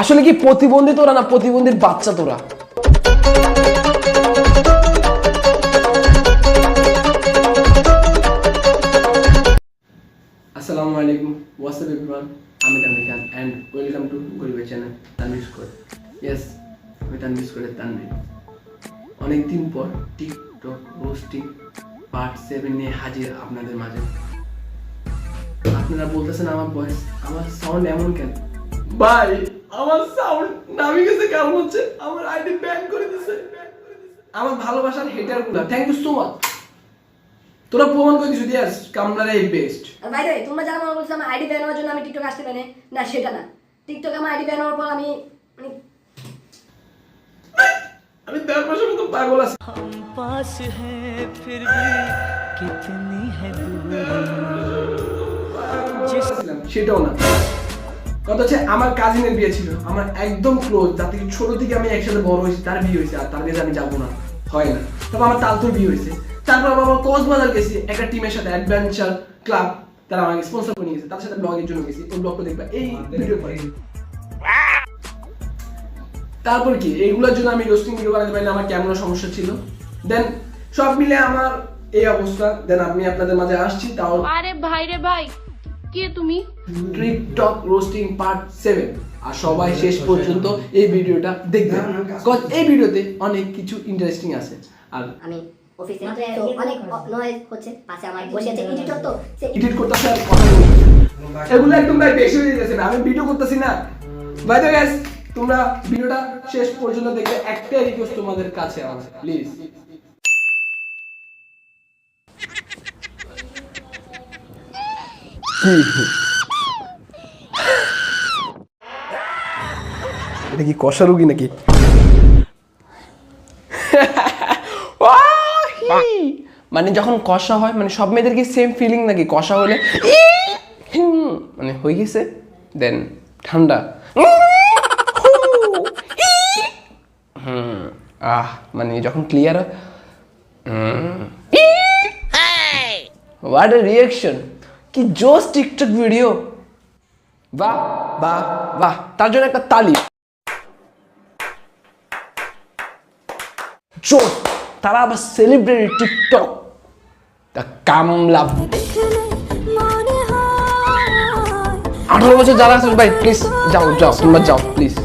আসলে কি প্রতিবন্ধী তোরা না প্রতিবন্ধীর বাচ্চা তোরা? আসসালামু আলাইকুম, হোয়াটস আপ এভরিওয়ান, আমি তানভীর খান এন্ড ওয়েলকাম টু গরিবের চ্যানেল তানভীর স্কোয়াড। ইয়েস, আমি তানভীর স্কোয়াডের তানভীর। অনেকদিন পর টিকটক রোস্টিং পার্ট 7 নিয়ে হাজির আপনাদের মাঝে। আপনারা বলতেছেন আমার ভয়েস, আমার সাউন্ড এমন কেন? ভাই, আমার সাউন্ড নামি গেছে কেমন হচ্ছে, আমার আইডি ব্যান করে দিয়েছে আমার ভালোবাসার হেটারগুলো। Thank you so much. তোরা প্রমাণ করে দিছিস, ইয়েস কামনারে এই বেস্ট। আর ভাই রে, তোমরা যারা মনে করছো আমার আইডি ব্যান হওয়ার জন্য আমি টিকটক আসতে পারি না, সেটা না। টিকটক আমার আইডি ব্যান হওয়ার পর আমি আমি 10 মাসের মতো পাগল আছি। हम पास हैं फिर भी कितनी है दूरी। সেটাও না, কথা হচ্ছে আমার কাজিনের বিয়ে ছিল, আমার একদম ক্লোজ, যার থেকে ছোট থেকে আমি একসাথে বড় হয়েছি, তার বিয়ে হয়েছে, আর তার বিয়েতে আমি যাবো না, হয় না। তারপর আমার তালতোর বিয়ে হয়েছে, তারপর আমার কক্সবাজার গেছি একটা টিমের সাথে, অ্যাডভেঞ্চার ক্লাব, তারা আমাকে স্পন্সর করে নিয়েছে, তার সাথে ব্লগের জন্য গেছি। ওই ব্লগটা দেখবা এই ভিডিও পরে। তারপর কি এইগুলোর জন্য আমি রোস্টিং ভিডিও বানাতে পারি না, আমার ক্যামেরা সমস্যা ছিল। দেন সব মিলে আমার এই অবস্থা। দেন আমি আপনাদের মাঝে আসছি, তাও আরে ভাই রে ভাই, কে তুমি? TikTok roasting part 7। আর সবাই শেষ পর্যন্ত এই ভিডিওটা দেখবেন, কারণ এই ভিডিওতে অনেক কিছু ইন্টারেস্টিং আছে। আর আমি অফিসে তো অনেক নয়েজ হচ্ছে, পাশে আমার বসে আছে এডিটর, তো সে এডিট করতেছে আর কথা বলতেছে, এগুলো একদম ভাই বেশি হয়ে যাচ্ছে না, আমি ভিডিও করতেছি না। বাই দ্য গাইস, তোমরা ভিডিওটা শেষ পর্যন্ত দেখবে। একটা রিকোয়েস্ট তোমাদের কাছে আমার, প্লিজ এটা কি কষা রুগী নাকি? মানে যখন কষা হয়, মানে সব মেয়েদের কি সেম ফিলিং নাকি? কষা হলে মানে হয়ে গেছে, দেন ঠান্ডা মানে যখন ক্লিয়ার হয়, হোয়াট এ রিঅ্যাকশন, কি জোস টিকটক ভিডিও। বাহ বাহ বাহ, তার জন্য একটা তালি। জোস, তারা আবার সেলিব্রিটি টিকটক তা কামলা। 18 বছর যারা আছেন ভাই প্লিজ যাও যাও, তোমরা যাও প্লিজ।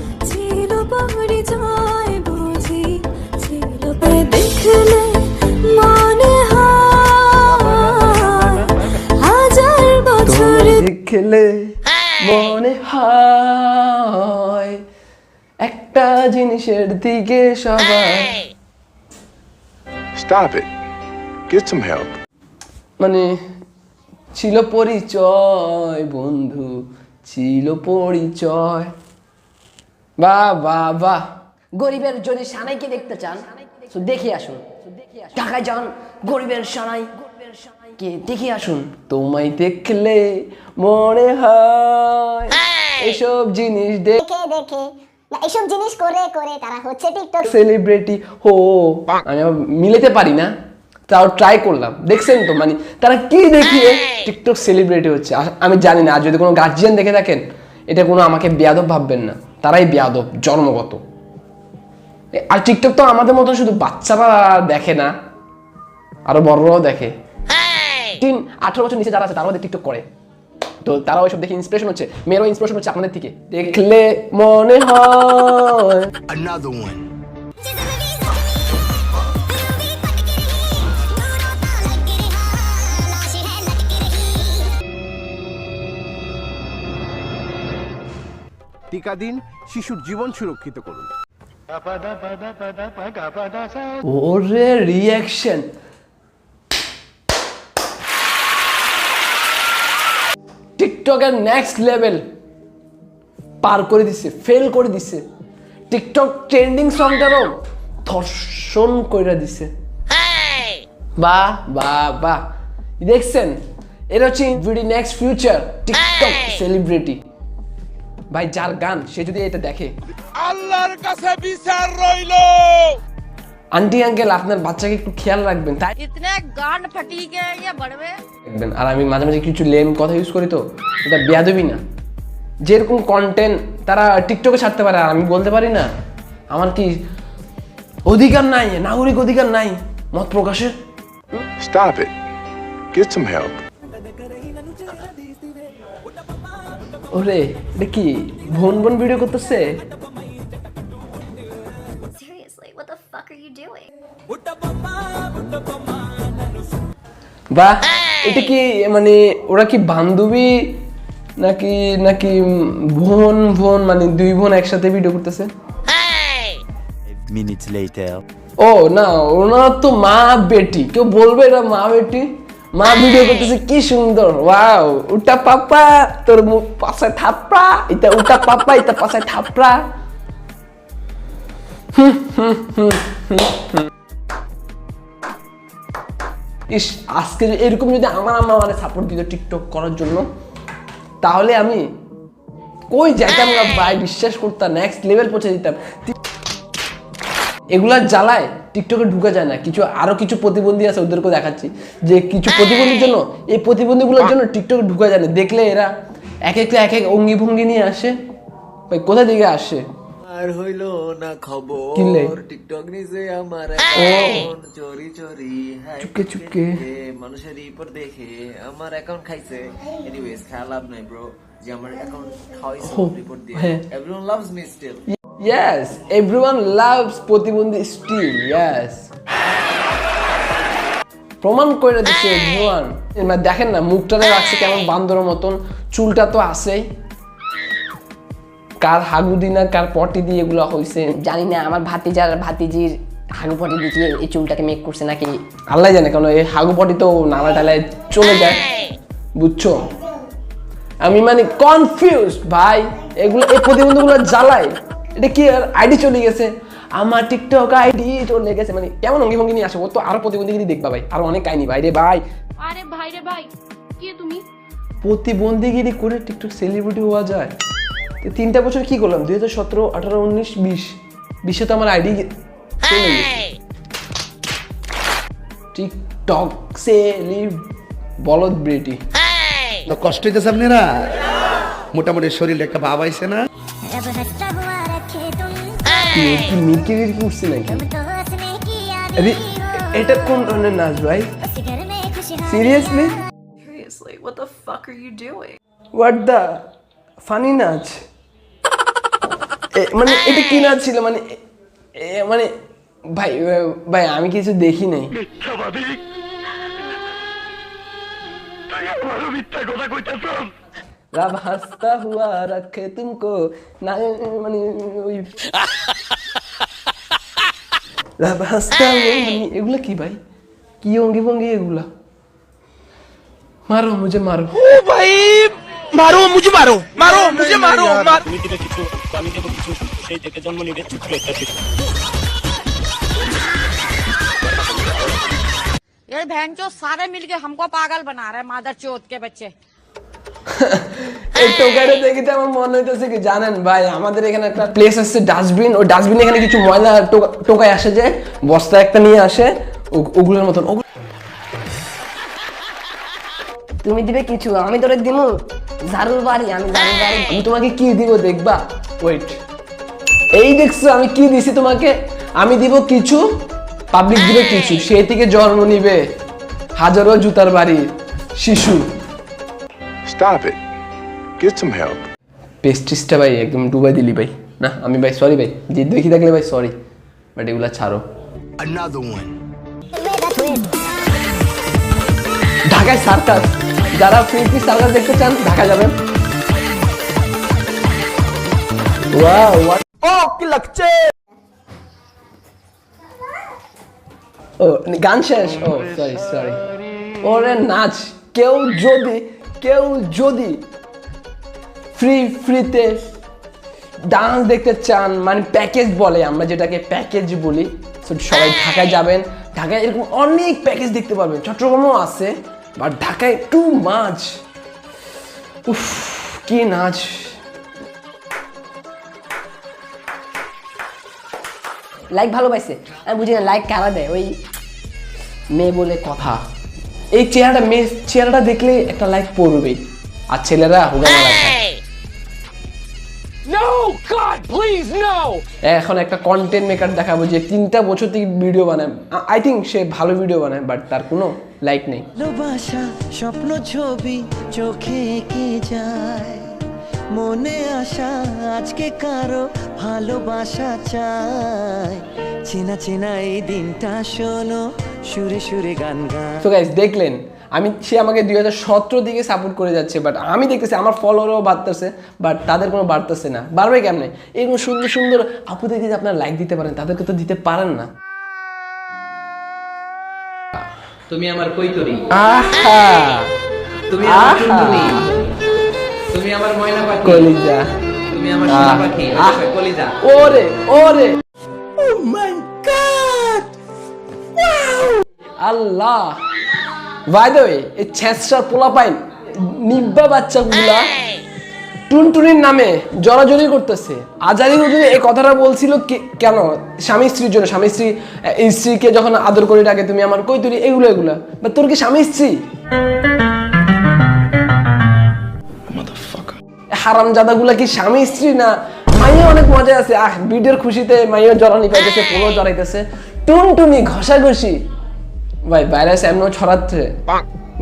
দেখলে মনে হয় একটা জিনিসের দিকে সবাই। Stop it. Get some help. মানে ছিল পরিচয় বন্ধু, ছিল পরিচয়। বাহ বাহ বাহ। গরিবের যদি সানাইকে দেখতে চান তো দেখে আসুন, ঢাকায় যান, গরিবের সানাই কে দেখে আসুন। তোমায় দেখলে মনে হয় এসব জিনিস দেখে দেখে বা এসব জিনিস করে করে তারা হচ্ছে টিকটক সেলিব্রিটি হো। আমি মিলাতে পারি না, তাও ট্রাই করলাম। দেখছেন তো, মানে তারা কি দেখিয়ে টিকটক সেলিব্রিটি হচ্ছে। আমি জানি না, আর যদি কোনো গার্জিয়ান দেখে থাকেন, এটা কোনো আমাকে বেয়াদব ভাববেন না, তারাই বেয়াদব জন্মগত। আর টিকটক তো আমাদের মতো শুধু বাচ্চারা দেখে না, আরো বড়রাও দেখে। 18 বছর নিচে যারা আছে তারাও টিকটক করে, তো তারাও এসব দেখে ইন্সপিরেশন হচ্ছে। মেয়েরও ইন্সপিরেশন হচ্ছে আপনাদের থেকে। দেখলে মনে হয় Another one. টিকা দিন, শিশুর জীবন সুরক্ষিত করুন। ওরে রিঅ্যাকশন, টিকটকের নেক্সট লেভেল পার করে দিছে, ফেল করে দিছে। টিকটক ট্রেন্ডিং সংটারও ধর্ষণ করে দিছে। বাহ বাহ বাহ, দেখছেন? এটা হচ্ছে ভিডি নেক্সট ফিউচার টিকটক সেলিব্রিটি। ভাই যার গান সে যদি এটা দেখে, আল্লাহর কাছে বিচার রইল। আন্টি আঙ্কেল আপনার বাচ্চাকে একটু খেয়াল রাখবেন, তাই इतने गांड फटी के ये बड़वे রাখবেন। আর আমি মাঝে মাঝে কিছু লেম কথা ইউজ করি, তো এটা বেয়াদবি না। যেরকম কন্টেন্ট তারা টিকটকে ছাড়তে পারে আর আমি বলতে পারি না? আমার কি অধিকার নাই, নাগরিক অধিকার নাই মত প্রকাশের? Stop it. Get some help. ওরে এটা কি বোন বোন ভিডিও করতেছে? Seriously, what the fuck are you doing? বা এটা কি মানে ওরা কি বান্ধবী নাকি নাকি বোন বোন, মানে দুই বোন একসাথে ভিডিও করতেছে? minutes later ও না, ওনার তো মা বেটি, কেউ বলবে এটা মা বেটি? মা ভিডিও করতেছে, কি সুন্দর, ওয়াও, উটা পাপা তোর মুখ পাশে থাপড়া, এটা উটা পাপা এটা পাশে থাপড়া। ইস, আজকে এরকম যদি আমার আম্মা মানে সাপোর্ট দিত টিকটক করার জন্য, তাহলে আমি কই যাইতাম না ভাই, বিশ্বাস করতাম নেক্সট লেভেল পৌঁছে দিতাম। এগুলা জ্বালায় টিকটকে ঢুকা যায় না। আরো কিছু প্রতিবন্ধী আছে, ওদেরকে দেখাচ্ছি যে কিছু প্রতিবন্ধীর জন্য, এই প্রতিবন্ধীগুলোর জন্য টিকটকে ঢুকা যায় না। দেখলে এরা এক এক অঙ্গি ভঙ্গি নিয়ে আসে, ভাই কোথা থেকে আসে? আর হইলো না কিনলে? খবর টিকটক নিজে আমার অ্যাকাউন্ট চোরি চোরি চুপকে চুপকে মানুষের রিপোর্ট দেখে আমার অ্যাকাউন্ট খাইছে। এনিওয়েজ খেয়াল লাভ নাই ব্রো, যে আমার অ্যাকাউন্ট খাওয়াইছে রিপোর্ট দিয়ে। Everyone loves me still. Yes, everyone loves প্রতিবন্ধী still, yes. প্রমাণ করে দিচ্ছে ভগবান। দেখেন না মুখটাতে রাখছে কেমন বান্দরের মতন, চুলটা তো আছেই। কার হাগু দি না কার পটি দিয়ে এগুলো হইছে জানি না, আমার ভাতিজির হাগু পটি দিয়ে এই চুলটাকে মেক করছে নাকি আল্লাহ জানে, কারণ এই হাগু পটি তো নালা টালায় চলে যায়, বুঝছো? আমি মানে কনফিউজড ভাই, এগুলো এই প্রতিবন্ধীগুলো জ্বালায়। এটা কি আইডি চলে গেছে, আমার টিকটক আইডি চলে গেছে, মানে কেমন অঙ্গি ভঙ্গি নিয়ে আসে? ও তো আরো প্রতিবন্ধীগিরি দেখবা ভাই, আরো অনেক কাহিনী ভাই রে ভাই। আরে ভাই রে ভাই, কে তুমি? প্রতিবন্ধীগিরি করে টিকটক সেলিব্রিটি হওয়া যায়? 3টা বছর কি করলাম, 2017, 18, 19, 20, 20-এ তো আমার আইডি চলে গেছে। টিকটক বলদব্রিটি। কষ্ট হইতেছে আপনারা? মোটামুটি শরীরে একটা ভাব আইছে না? কি মিকিরির করছে নাকি? এটা কোন ধরনের নাচ ভাই? Seriously? what the fuck are you doing? What the funny নাচ? মানে এটা কি নাচ ছিল? মানে মানে ভাই ভাই আমি কিছু দেখি নাই। रब हंसता हुआ रखे तुमको ना, মানে ওই रब हंसता हुआ, মানে এগুলা কি ভাই? কি অঙ্গি ভঙ্গি এগুলা? মারো মুঝে মারো, ও ভাই মারো মুঝে মারো, মারো মুঝে মারো, মার। তুমি দিলে কিছু, আমি দেবো কিছু, সেই থেকে জন্ম নিবে ছোট্ট একটা শিশু। ये भैंचो सारे मिलके हमको पागल बना रहे हैं, मादर चोद के बच्चे। এই টোকাইটা দেখে তো আমার মনে হইতেছে কি জানেন ভাই, আমাদের এখানে একটা প্লেস আছে ডাস্টবিন, ওই ডাস্টবিনে এখানে কিছু ময়লা টোকাই আসে, যে বস্তা একটা নিয়ে আসে, ওগুলোর মতন। তুমি দিবে কিছু, আমি তোরে দিমু ঝাড়ুর বাড়ি, আমি ঝাড়ুর বাড়ি। আমি তোমাকে কি দিব দেখবা, ওয়েট। এই দেখছো আমি কি দিছি তোমাকে? আমি দিব কিছু, পাবলিক দিবে কিছু, সেই থেকে জন্ম নিবে হাজারো জুতার বাড়ি শিশু। Stop it. Get some help. পেস্টিসটা ভাই একদম ডুবাই দিলি ভাই। না আমি ভাই সরি ভাই, যে দেখি থাকলে ভাই সরি, বাট এগুলা ছাড়ো। Another one. ঢাকায় সার্কাস, যারা ফ্রি সার্কাস দেখতে চান ঢাকা যাবেন। ওয়াও ও কি লাগছে, ও গান শেষ, ও সরি সরি। ওরে নাচ, কেউ যদি ফ্রিতে ডান্স দেখতে চান, মানে প্যাকেজ বলে আমরা যেটাকে প্যাকেজ বলি, সবাই ঢাকায় যাবেন। ঢাকায় এরকম অনেক প্যাকেজ দেখতে পারবেন, চট্টগ্রামেও আছে, বাট ঢাকায় টু মাচ। উফ কি নাচ! লাইক ভালো পাইছে, আমি বুঝি না লাইক কারা দেয়, ওই মেয়ে বলে কথা। এই চেহারাটা দেখলে একটা লাইক পড়বেই, আর ছেলেরা হুগা মারা খায়। এখন একটা কন্টেন্ট মেকার দেখাবো যে 3টা বছর থেকে ভিডিও বানায়, আই থিঙ্ক সে ভালো ভিডিও বানায়, বাট তার কোনো লাইক নেই। ভালোবাসা স্বপ্ন ছবি চোখে এঁকে যায়, মনে আসা আজকে কারো ভালোবাসা চায়, চেনা চেনা এই দিনটা শোনো সুরে সুরে গান গায়। সো গাইস দেখলেন, সে আমাকে 2017 দিকে সাপোর্ট করে যাচ্ছে, বাট আমি দেখতেছি আমার ফলোয়ারও বাড়তেছে, বাট তাদের কোনো বাড়তেছে না। বাড়বে কেমনে? এরকম সুন্দর সুন্দর আপুদেরকে যে আপনারা লাইক দিতে পারেন, তাদেরকে তো দিতে পারেন না। তুমি আমার কৈতরি, আহা, তুমি আমার টুনটুনি, তুমি আমার ময়না পাখি, কলিজা, তুমি আমার সোনা পাখি, কলিজা। ওরে ওরে, আল্লাহ। বাই দ্য ওয়ে, এই ছেঁচড়ার পোলাপাইন নিব্বা বাচ্চাগুলা টুনটুনির নামে জড়াজড়ি করতেছে। আজারি হুজুর এই কথাটা বলছিল কেন? স্বামী স্ত্রীর জন্য। স্বামী স্ত্রীকে যখন আদর করে ডাকে তুমি আমার কৈতরি, এগুলা বা তোর কি স্বামী স্ত্রী? হারামজাদাগুলা কি স্বামী স্ত্রী না? মাইয়া অনেক মজা আছে, ভিডিওর খুশিতে মাইয়া জড়ানি পাইতেছে, পোলো জড়াইতেছে, টুনটুনি ঘষাঘষি। ভাই ভাইরাস এমন ছড়াচ্ছে,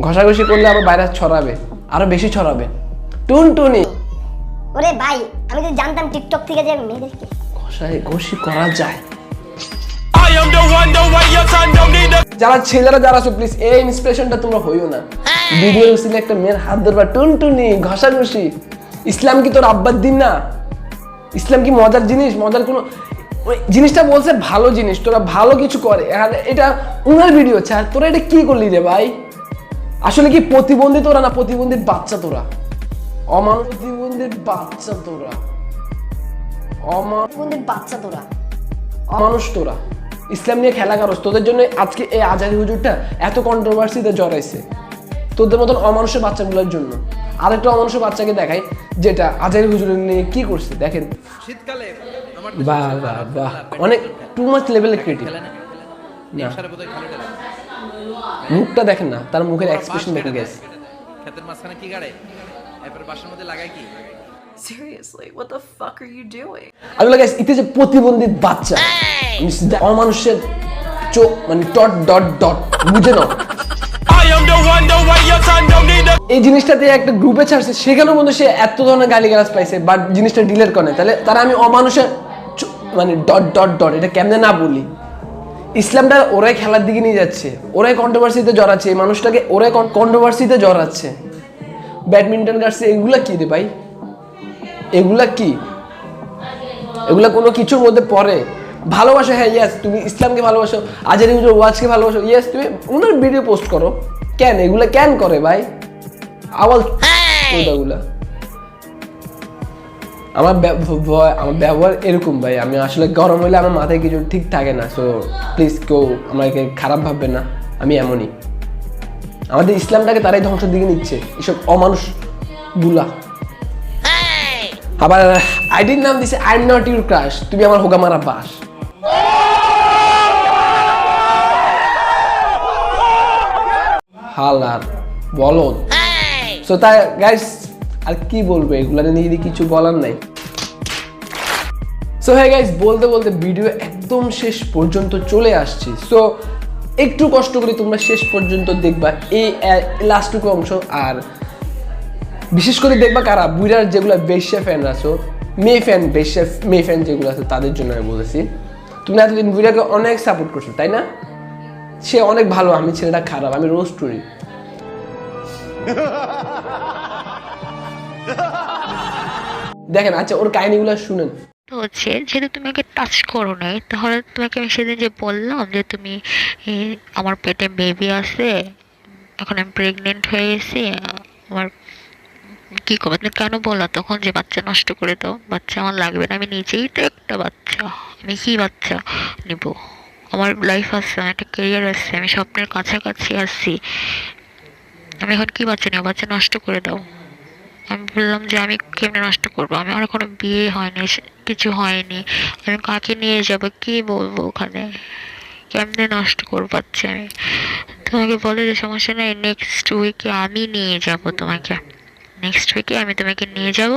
ঘষাঘষি করলে আবার ভাইরাস ছড়াবে, আরো বেশি ছড়াবে। টুনটুনি, ওরে ভাই, আমি তো জানতাম টিকটক থেকে যে মেয়েদেরকে ঘষাঘষি করা যায়। যারা ছেলেরা যারা আছো প্লিজ এই ইন্সপিরেশনটা তোমরা হইও না। ভিডিও উসিলে একটা মেয়ের হাত ধরবা, টুনটুনি ঘষাঘষি। ইসলাম কি তোর আব্বার দিন না? ইসলাম কি মজার জিনিস? মজার কোনো জিনিসটা বলছে ভালো জিনিস, তোরা ভালো কিছু করে, এটা উনার ভিডিও ছাড়। তোরা এটা কি করলি রে ভাই? আসলে কি প্রতিবন্ধী তোরা না প্রতিবন্ধীর বাচ্চা তোরা? প্রতিবন্ধীর বাচ্চা তোরা, প্রতিবন্ধীর বাচ্চা তোরা, মানুষ তোরা ইসলাম নিয়ে খেলা করস। তোদের জন্য আজকে এই আজারি হুজুরটা এত কন্ট্রোভার্সিতে জড়াইছে, তোদের মতন অমানুষের বাচ্চাগুলোর জন্য। আরেকটা অমানুষের বাচ্চাকে দেখাই যেটা আজারি হুজুরের নিয়ে কি করছে, দেখেন। শীতকালে বাহ বাহ বাহ, অনেক টু মাচ লেভেলের ক্রিয়েটিভ। মুখটা দেখেন না, তার মুখের এক্সপ্রেশন দেখে গেছে। ক্ষেতের মাঝখানে কি গাড়ে, এরপর বাসার মধ্যে লাগায় কি? Seriously, what the fuck are you doing? আসলে গাইস, ইতে যে প্রতিবন্ধী বাচ্চা, অমানুষের চোখ মানে ডট ডট ডট, বুঝে নাও। এই জিনিসটাতে একটা গ্রুপে ছাড়ছে, সেখানেও বন্ধু সে এত ধরনের গালিগালাজ পাইছে, বাট জিনিসটা ডিলিট করে। তাহলে তারা আমি অমানুষের মানে ডট ডট ডট, এটা কেমনে না বলি? ইসলামটা ওরাই খেলার দিকে নিয়ে যাচ্ছে, ওরাই কন্ট্রোভার্সিতে জড়াচ্ছে, এই মানুষটাকে ওরাই কন্ট্রোভার্সিতে জড়াচ্ছে। ব্যাডমিন্টন গাছে এগুলা কি রে ভাই? এগুলা কি? এগুলা কোনো কিছুর মধ্যে পড়ে? ভালোবাসো, হ্যাঁ ইয়েস, তুমি ইসলামকে ভালোবাসো, আজারি হুজুর ওয়াজকে ভালোবাসো, ইয়েস, তুমি ওনার ভিডিও পোস্ট করো। কেন এগুলা কেন করে ভাই? আওয়াজ ওগুলা। আমার ব্যবহার এরকম ভাই, আমি আসলে গরম হইলে আমার মাথায় কিছু ঠিক থাকে না। সো প্লিজ কেউ আমাকে খারাপ ভাববে না, আমি এমনই। আমাদের ইসলামটাকে তারাই ধ্বংসের দিকে নিচ্ছে, এসব অমানুষ গুলা। আবার আইডির নাম দিছে I am not your crush, তুমি আমার হোগা মারা বাস। হালার বলদ। সো তাই গাইস, আর কি বলবো, এগুলা নিয়ে কিছু বলার নাই। সো হ্যাঁ গাইস, বলতে বলতে ভিডিও একদম শেষ পর্যন্ত চলে আসছি। সো একটু কষ্ট করে তোমরা শেষ পর্যন্ত দেখবা এই লাস্টটুকু অংশ। আর বিশেষ করে দেখবা কারা বুড়ার যেগুলো বেশ্যা ফ্যান আছো, মেয়ে ফ্যান যেগুলো আছে, তাদের জন্য আমি বলেছি। তুমি এতদিন বুড়াকে অনেক সাপোর্ট করছো, তাই না? সে অনেক ভালো, আমি ছেলেটা খারাপ, আমি রোস্ট করি। দেখেন, আচ্ছা ওর কাহিনীগুলো শুনেন। হচ্ছে যেহেতু তুমি আমাকে টাচ করো নাই, তাহলে তোমাকে আমি সেদিন যে বললাম যে তুমি আমার পেটে বেবি আছে, এখন আমি প্রেগনেন্ট হয়ে গেছি, আমার কি করবো? তুমি কেন বললা তখন যে বাচ্চা নষ্ট করে দাও, বাচ্চা আমার লাগবে না, আমি নিজেই তো একটা বাচ্চা, আমি কি বাচ্চা নেব? আমার লাইফ আছে, আমার একটা কেরিয়ার আছে, আমি স্বপ্নের কাছাকাছি আসছি, আমি এখন কি বাচ্চা নেব? বাচ্চা নষ্ট করে দাও। আমি বললাম যে আমি কেমনে নষ্ট করবো, আমি আমার কোনো বিয়ে হয়নি, কিছু হয়নি, আমি কাকে নিয়ে যাব, কি বলবো ওখানে, কেমনে নষ্ট করবো পাচ্ছি আমি। তোমাকে বলে যে সমস্যা নেই, নেক্সট উইকে আমি নিয়ে যাব তোমাকে, নেক্সট উইকে আমি তোমাকে নিয়ে যাব,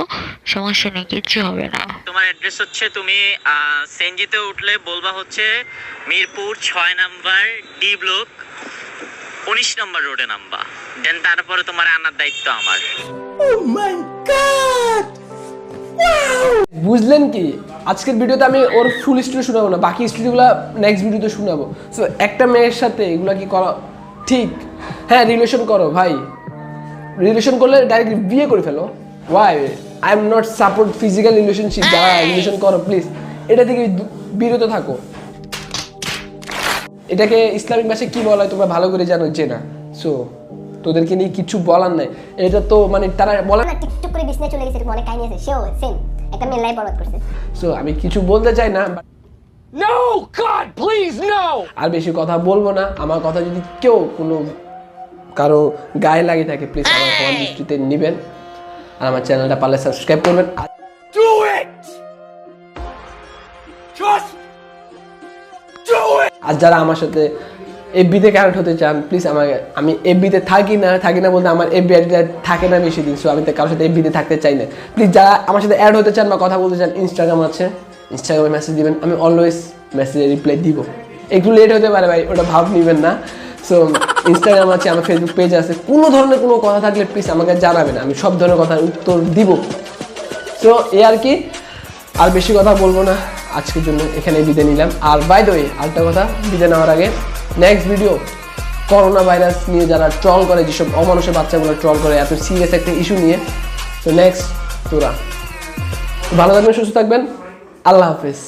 সমস্যা নেই, কিচ্ছু হবে না। তোমার অ্যাড্রেস হচ্ছে তুমি সেনজিতে উঠলে বলবা হচ্ছে মিরপুর 6 নাম্বার ডি ব্লক 19 নম্বর রোডে নাম্বা, দেন তারপরে তোমার আনার দায়িত্ব আমার। বুঝলেন কি? আজকের ভিডিওতে আমি ওর ফুল স্টোরি শোনাবো না, বাকি স্টোরিগুলো নেক্সট ভিডিওতে শোনাবো। সো একটা মেয়ের সাথে এগুলো কি করা ঠিক? হ্যাঁ, রিলেশন করো ভাই, রিলেশন করলে ডাইরেক্ট বিয়ে করে ফেলো। Why? I am not support physical relationship. যারা রিলেশন করো প্লিজ এটা থেকে বিরত থাকো। এটাকে ইসলামিক ভাষায় কি বলা হয় তোমরা ভালো করে জানো যে না। সো তোদেরকে নিয়ে কিছু বলার নাই, এটা তো মানে তারা বলে না টিকটক করে বিছনায় চলে গেছে, এরকম অনেক কাহিনী আছে, সেও সেম একটা মেয়ে লাইভ বরবাদ করছে। সো আমি কিছু বলতে চাই না, No, God, please, no! আর বেশি কথা বলবো না। আমার কথা যদি কেউ কোনো কারো গায়ে লাগে থাকে প্লিজ আমার সবার দৃষ্টিতে নেবেন, আর আমার চ্যানেলটা পারলে সাবস্ক্রাইব করবেন। Do it! Just do it! আর যারা আমার সাথে এফবিতে কানেক্ট হতে চান প্লিজ আমাকে, আমি এফবিতে থাকি না বলতে আমার এফবি আইডিটা থাকে না বেশি দিন, সো আমি তো কারোর সাথে এফবিতে থাকতে চাই না। প্লিজ যারা আমার সাথে অ্যাড হতে চান বা কথা বলতে চান, ইনস্টাগ্রাম আছে, ইনস্টাগ্রামে মেসেজ দিবেন, আমি অলওয়েজ মেসেজে রিপ্লাই দিব। একটু লেট হতে পারে ভাই, ওটা ভাব নেবেন না। সো ইনস্টাগ্রাম আছে, আমার ফেসবুক পেজ আছে, কোনো ধরনের কোনো কথা থাকলে প্লিজ আমাকে জানাবেন, আমি সব ধরনের কথার উত্তর দিব। সো এই আর কি, আর বেশি কথা বলবো না, আজকের জন্য এখানে বিদায় নিলাম। আর বাই দ্য ওয়ে আরেকটা কথা বিদায় নেওয়ার আগে, নেক্সট ভিডিও করোনা ভাইরাস নিয়ে যারা ট্রল করে, যেসব অমানুষের বাচ্চাগুলো ট্রল করে এত সিরিয়াস একটা ইস্যু নিয়ে, তো নেক্সট তোরা ভালো থাকবেন, সুস্থ থাকবেন, আল্লাহ হাফেজ।